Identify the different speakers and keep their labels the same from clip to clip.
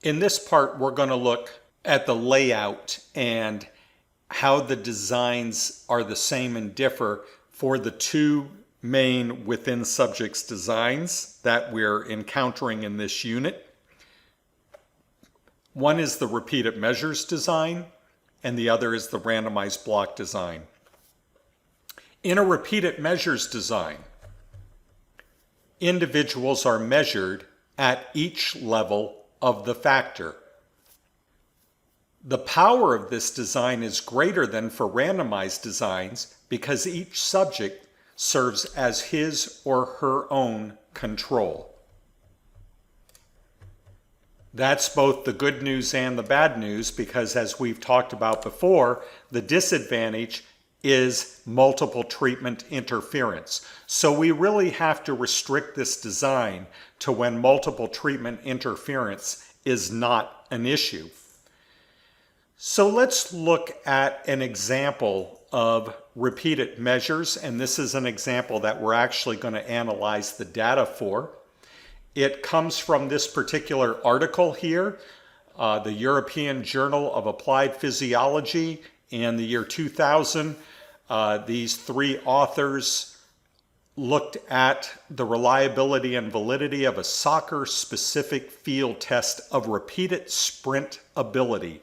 Speaker 1: In this part, we're going to look at the layout and how the designs are the same and differ for the two main within subjects designs that we're encountering in this unit. One is the repeated measures design, and the other is the randomized block design. In a repeated measures design, individuals are measured at each level of the factor. The power of this design is greater than for randomized designs because each subject serves as his or her own control. That's both the good news and the bad news because, as we've talked about before, the disadvantage is multiple treatment interference. So we really have to restrict this design to when multiple treatment interference is not an issue. So let's look at an example of repeated measures, and this is an example that we're actually going to analyze the data for. It comes from this particular article here, the European Journal of Applied Physiology in the year 2000. These three authors looked at the reliability and validity of a soccer-specific field test of repeated sprint ability.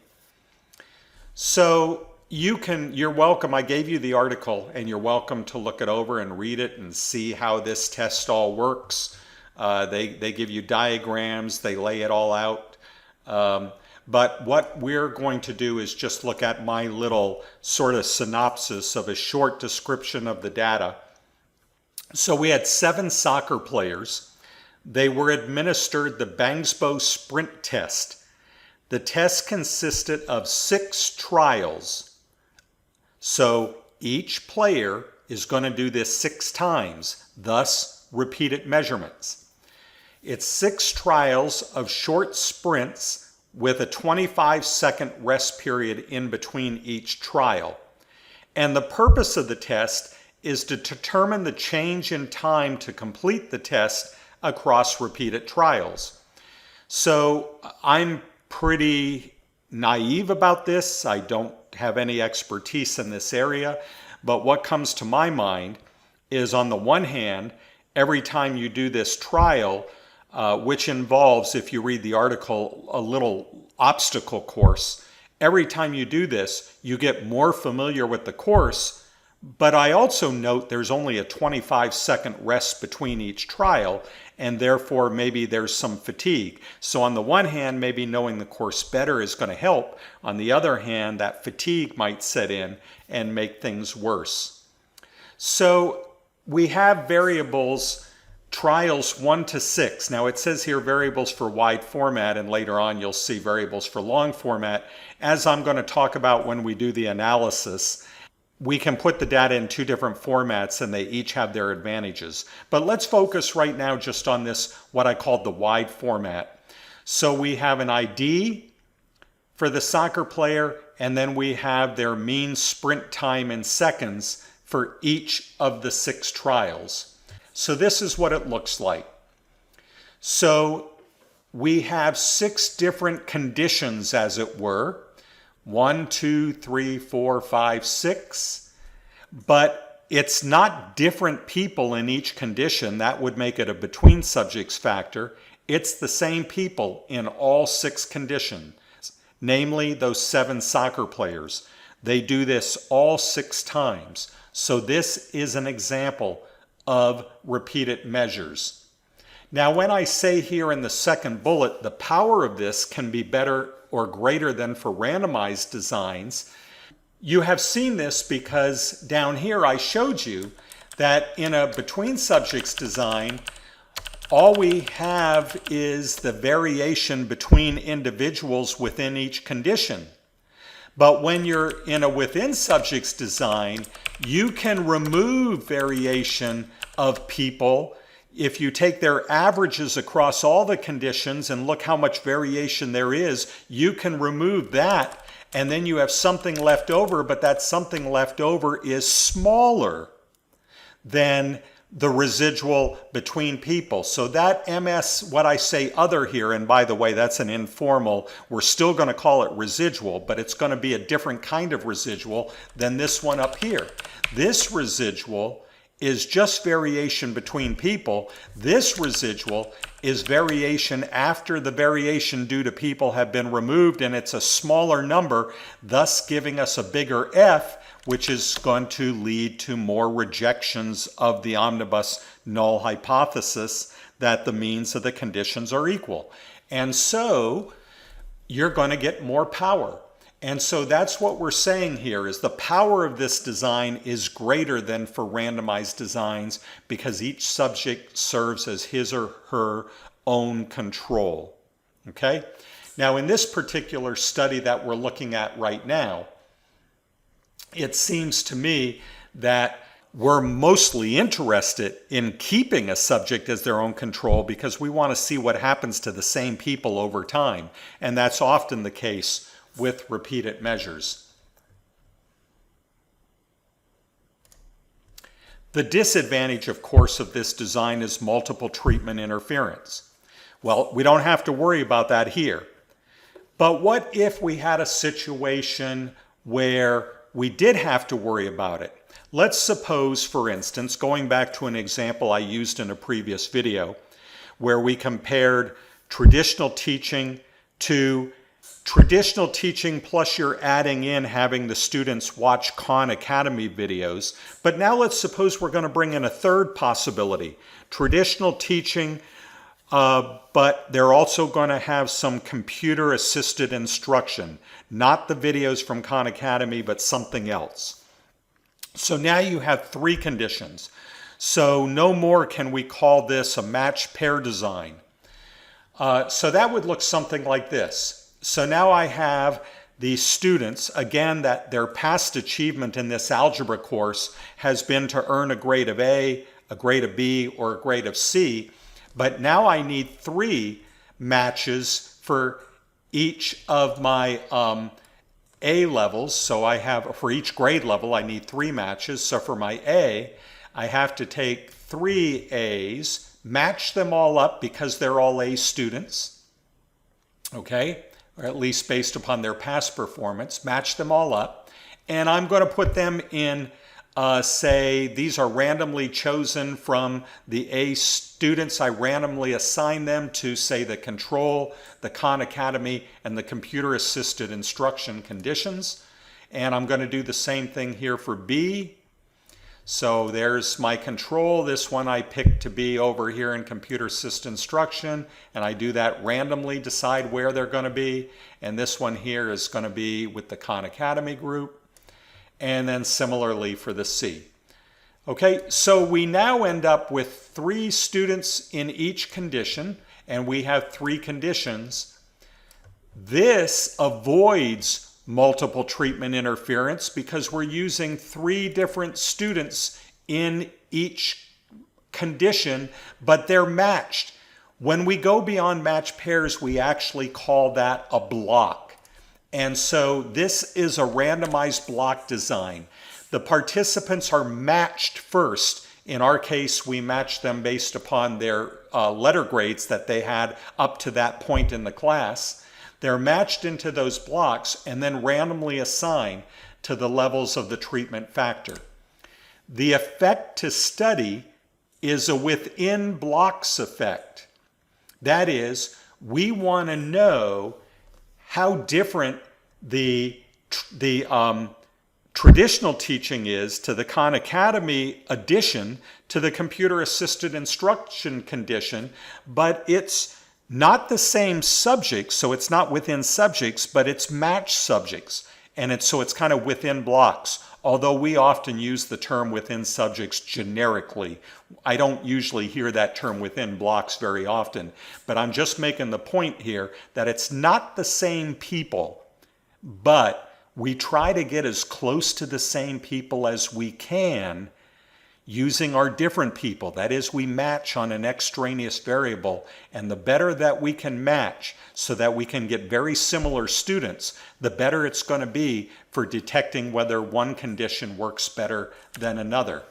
Speaker 1: So you're welcome. I gave you the article, and you're welcome to look it over and read it and see how this test all works. They give you diagrams, they lay it all out. But what we're going to do is just look at my little sort of synopsis of a short description of the data. So we had 7 soccer players. They were administered the Bangsbo Sprint Test. The test consisted of 6 trials. So each player is going to do this 6 times, thus repeated measurements. It's 6 trials of short sprints with a 25-second rest period in between each trial. And the purpose of the test is to determine the change in time to complete the test across repeated trials. So I'm pretty naive about this. I don't have any expertise in this area, but what comes to my mind is, on the one hand, every time you do this trial, which involves, if you read the article, a little obstacle course. Every time you do this, you get more familiar with the course, but I also note there's only a 25-second rest between each trial, and therefore maybe there's some fatigue. So on the one hand, maybe knowing the course better is going to help. On the other hand, that fatigue might set in and make things worse. So we have variables trials 1 to 6. Now it says here variables for wide format, and later on you'll see variables for long format. As I'm going to talk about when we do the analysis, we can put the data in 2 different formats and they each have their advantages. But let's focus right now just on this, what I called the wide format. So we have an ID for the soccer player, and then we have their mean sprint time in seconds for each of the 6 trials. So this is what it looks like. So we have 6 different conditions, as it were. 1, 2, 3, 4, 5, 6. But it's not different people in each condition. That would make it a between subjects factor. It's the same people in all 6 conditions, namely those 7 soccer players. They do this all 6 times. So this is an example of repeated measures. Now, when I say here in the second bullet, the power of this can be better or greater than for randomized designs, you have seen this because down here I showed you that in a between subjects design, all we have is the variation between individuals within each condition. But when you're in a within subjects design, you can remove variation of people. If you take their averages across all the conditions and look how much variation there is, you can remove that, and then you have something left over, but that something left over is smaller than the residual between people. So that MS, what I say other here, and by the way, that's an informal, we're still going to call it residual, but it's going to be a different kind of residual than this one up here. This residual is just variation between people. This residual is variation after the variation due to people have been removed, and it's a smaller number, thus giving us a bigger F, which is going to lead to more rejections of the omnibus null hypothesis that the means of the conditions are equal. And so you're going to get more power. And so that's what we're saying here, is the power of this design is greater than for randomized designs because each subject serves as his or her own control. Okay? Now, in this particular study that we're looking at right now, it seems to me that we're mostly interested in keeping a subject as their own control because we want to see what happens to the same people over time. And that's often the case with repeated measures. The disadvantage, of course, of this design is multiple treatment interference. Well, we don't have to worry about that here. But what if we had a situation where we did have to worry about it? Let's suppose, for instance, going back to an example I used in a previous video, where we compared traditional teaching to traditional teaching plus you're adding in having the students watch Khan Academy videos. But now let's suppose we're going to bring in a third possibility. Traditional teaching, but they're also going to have some computer-assisted instruction. Not the videos from Khan Academy, but something else. So now you have three conditions. So no more can we call this a matched pair design. So that would look something like this. So now I have these students, again, that their past achievement in this algebra course has been to earn a grade of A, a grade of B, or a grade of C. But now I need three matches for each of my A levels. So I have, for each grade level, I need three matches. So for my A, I have to take three A's, match them all up because they're all A students, okay? Or at least based upon their past performance, match them all up. And I'm going to put them in, say, these are randomly chosen from the A students. I randomly assign them to, say, the control, the Khan Academy, and the computer-assisted instruction conditions. And I'm going to do the same thing here for B. So there's my control. This one I picked to be over here in computer-assisted instruction, and I do that randomly, decide where they're going to be. And this one here is going to be with the Khan Academy group. And then similarly for the C. Okay, so we now end up with three students in each condition, and we have three conditions. This avoids multiple treatment interference because we're using three different students in each condition, but they're matched. When we go beyond matched pairs, we actually call that a block. And so this is a randomized block design. The participants are matched first. In our case, we match them based upon their letter grades that they had up to that point in the class. They're matched into those blocks and then randomly assigned to the levels of the treatment factor. The effect to study is a within blocks effect. That is, we want to know how different the traditional teaching is to the Khan Academy addition to the computer-assisted instruction condition, but it's not the same subjects, so it's not within subjects, but it's matched subjects. And so it's kind of within blocks, although we often use the term within subjects generically. I don't usually hear that term within blocks very often, but I'm just making the point here that it's not the same people, but we try to get as close to the same people as we can using our different people. That is, we match on an extraneous variable, and the better that we can match so that we can get very similar students, the better it's going to be for detecting whether one condition works better than another.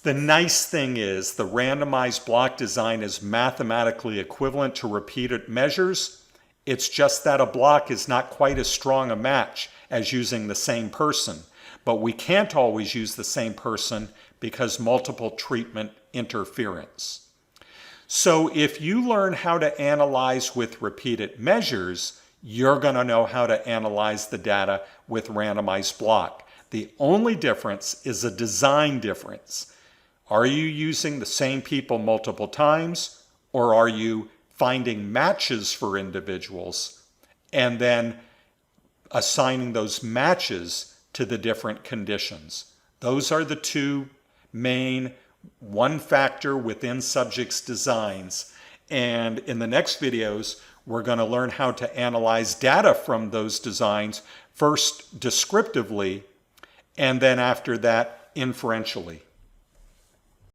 Speaker 1: The nice thing is the randomized block design is mathematically equivalent to repeated measures. It's just that a block is not quite as strong a match as using the same person. But we can't always use the same person because multiple treatment interference. So if you learn how to analyze with repeated measures, you're going to know how to analyze the data with randomized block. The only difference is a design difference. Are you using the same people multiple times, or are you finding matches for individuals and then assigning those matches to the different conditions? Those are the two main one factor within subjects' designs. And in the next videos, we're going to learn how to analyze data from those designs, first descriptively, and then after that, inferentially.